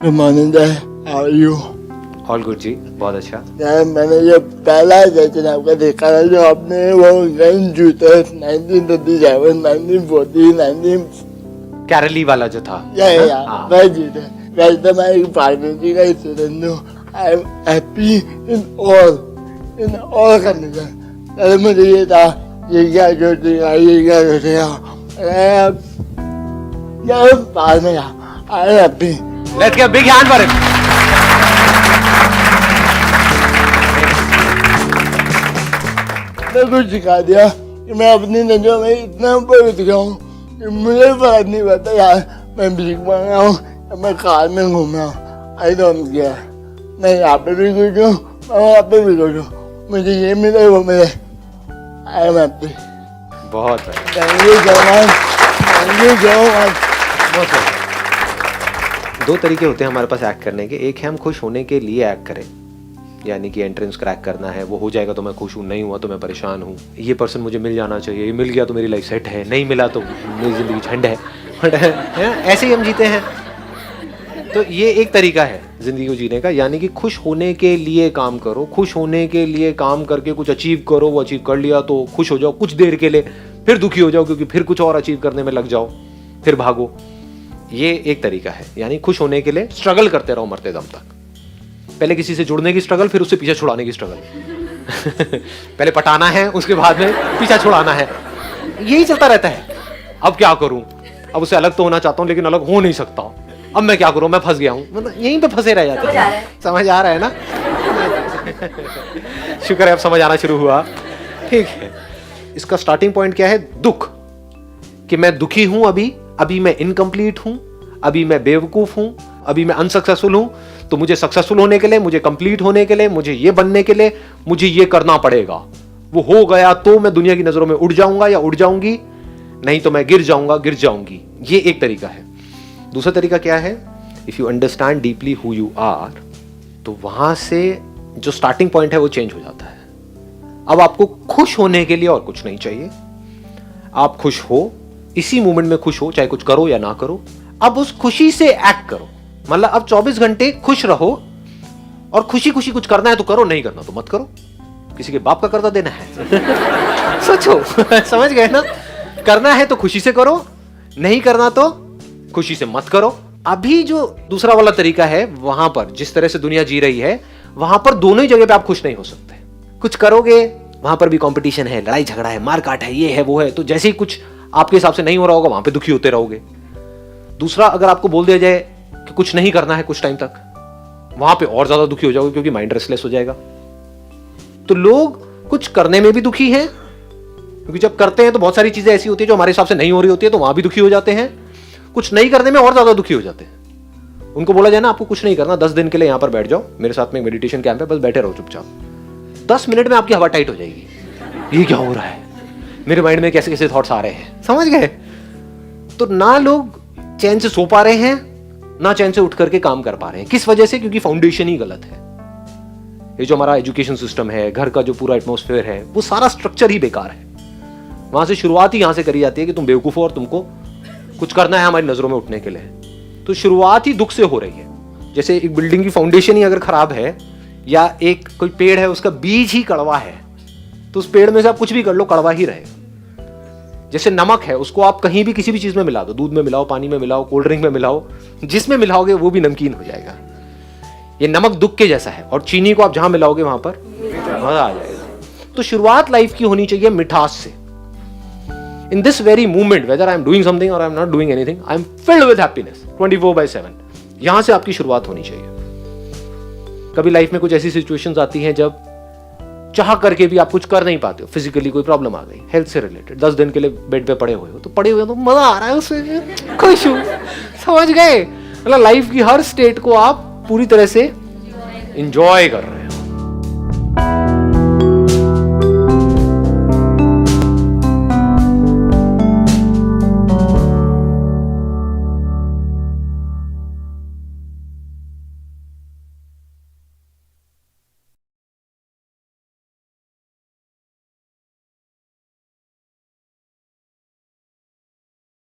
Good morning sir, how are you? All good जी, बहुत अच्छा। यार मैंने जो पहला सेशन आपका देखा था, जो आपने वो गन जूते 1937, 1940, 19 कैरली वाला जो था। हाँ। वह जूते। वैसे तो मैं एक फार्मेसी का स्टूडेंट हूँ। I am happy in all condition. पहले मुझे ये था, ये क्या सोचेगा, ये क्या सोचेगा। बाद में I am happy. Let's give big hand for it. कुछ सिखा दिया कि मैं अपनी नजरों में इतना ऊपर उठ गया हूँ कि मुझे फर्क नहीं पड़ता यार, मैं भीख मांग रहा हूँ, मैं कार में घूम रहा हूँ, आई डोंट केयर। मैं यहाँ पे भी कुछ हूँ, मैं वहाँ पे भी कुछ हूँ, मुझे ये मिले वो मिले, आई एम हैप्पी। बहुत thank you so much, thank you so much. बहुत सही। दो तरीके होते हैं हमारे पास एक्ट करने के। एक है हम खुश होने के लिए एक्ट करें, यानी कि एंट्रेंस क्रैक करना है, वो हो जाएगा तो मैं खुश हूँ, नहीं हुआ तो मैं परेशान हूँ, ये पर्सन मुझे मिल जाना चाहिए, ये मिल गया तो मेरी लाइफ सेट है, नहीं मिला तो मेरी ज़िंदगी झंड है। ऐसे ही हम जीते हैं। तो ये एक तरीका है ज़िंदगी को जीने का, यानी कि खुश होने के लिए काम करो, खुश होने के लिए काम करके कुछ अचीव करो, वो अचीव कर लिया तो खुश हो जाओ कुछ देर के लिए, फिर दुखी हो जाओ क्योंकि फिर कुछ और अचीव करने में लग जाओ, फिर भागो। ये एक तरीका है, यानी खुश होने के लिए स्ट्रगल करते रहो मरते दम तक। पहले किसी से जुड़ने की स्ट्रगल, फिर उससे पीछा छुड़ाने की स्ट्रगल। पहले पटाना है, उसके बाद में पीछा छुड़ाना है, यही चलता रहता है। अब क्या करूं, अब उससे अलग तो होना चाहता हूं लेकिन अलग हो नहीं सकता, अब मैं क्या करूं, मैं फंस गया हूं, मतलब यहीं पे फंसे रह जाते हैं। समझ आ रहा है ना? शुक्र है अब समझ आना शुरू हुआ। ठीक है, इसका स्टार्टिंग पॉइंट क्या है? दुख, कि मैं दुखी हूं, अभी मैं इनकम्प्लीट हूं, अभी मैं बेवकूफ हूं, अभी मैं अनसक्सेसफुल हूं, तो मुझे सक्सेसफुल होने के लिए, मुझे कंप्लीट होने के लिए, मुझे ये बनने के लिए मुझे ये करना पड़ेगा। वो हो गया तो मैं दुनिया की नजरों में उड़ जाऊंगा या उड़ जाऊंगी, नहीं तो मैं गिर जाऊंगा, गिर जाऊंगी। ये एक तरीका है। दूसरा तरीका क्या है? If you understand deeply who you are, तो वहां से जो स्टार्टिंग पॉइंट है वो चेंज हो जाता है। अब आपको खुश होने के लिए और कुछ नहीं चाहिए। आप खुश हो, इसी मोमेंट में खुश हो, चाहे कुछ करो या ना करो। अब उस खुशी से एक्ट करो, मतलब अब 24 घंटे खुश रहो, और खुशी खुशी कुछ करना है तो करो, नहीं करना तो मत करो। किसी के बाप का कर्जा देना है? सोचो। समझ गए ना? करना है तो खुशी से करो, नहीं करना तो खुशी से मत करो। अभी जो दूसरा वाला तरीका है, वहां पर जिस तरह से दुनिया जी रही है, वहां पर दोनों ही जगह पे आप खुश नहीं हो सकते। कुछ करोगे, वहां पर भी कंपटीशन है, लड़ाई झगड़ा है, मारकाट है, ये है वो है, तो जैसे ही कुछ आपके हिसाब से नहीं हो रहा होगा, वहां पे दुखी होते रहोगे। दूसरा, अगर आपको बोल दिया जाए कि कुछ नहीं करना है कुछ टाइम तक, वहां पे और ज्यादा दुखी हो जाओगे क्योंकि माइंड रेस्टलेस हो जाएगा। तो लोग कुछ करने में भी दुखी हैं, क्योंकि जब करते हैं तो बहुत सारी चीजें ऐसी होती है जो हमारे हिसाब से नहीं हो रही होती है, तो वहां भी दुखी हो जाते हैं। कुछ नहीं करने में और ज्यादा दुखी हो जाते हैं। उनको बोला जाए ना, आपको कुछ नहीं करना, 10 दिन के लिए यहां पर बैठ जाओ, मेरे साथ में मेडिटेशन कैंप है, बस बैठे रहो चुपचाप, 10 मिनट में आपकी हवा टाइट हो जाएगी। ये क्या हो रहा है, मेरे माइंड में कैसे कैसे थॉट्स आ रहे हैं। समझ गए? तो ना लोग चैन से सो पा रहे हैं, ना चैन से उठ करके काम कर पा रहे हैं। किस वजह से? क्योंकि फाउंडेशन ही गलत है। ये जो हमारा एजुकेशन सिस्टम है, घर का जो पूरा एटमॉस्फेयर है, वो सारा स्ट्रक्चर ही बेकार है। वहां से शुरुआत ही यहां से करी जाती है कि तुम बेवकूफ हो और तुमको कुछ करना है हमारी नजरों में उठने के लिए। तो शुरुआत ही दुख से हो रही है। जैसे एक बिल्डिंग की फाउंडेशन ही अगर खराब है, या एक कोई पेड़ है उसका बीज ही कड़वा है, तो उस पेड़ में से आप कुछ भी कर लो, कड़वा ही रहेगा। जैसे नमक है, उसको आप कहीं भी किसी भी चीज में मिला दो, दूध में मिलाओ, पानी में मिलाओ, कोल्ड ड्रिंक में मिलाओ, जिसमें मिलाओगे वो भी नमकीन हो जाएगा। ये नमक दुख के जैसा है, और चीनी को आप जहां मिलाओगे वहां पर मजा आ जाएगा। तो शुरुआत लाइफ की होनी चाहिए मिठास से। In this very moment, whether I am doing something और I am not doing anything, I am filled with happiness 24/7। यहां से आपकी शुरुआत होनी चाहिए। कभी लाइफ में कुछ ऐसी सिचुएशंस आती हैं जब चाह करके भी आप कुछ कर नहीं पाते हो, फिजिकली कोई प्रॉब्लम आ गई, हेल्थ से रिलेटेड, 10 दिन के लिए बेड पे पड़े हुए हो, तो पड़े हुए हो तो मजा आ रहा है उसमें, खुश हूं। समझ गए? मतलब लाइफ की हर स्टेट को आप पूरी तरह से इंजॉय कर रहे हैं।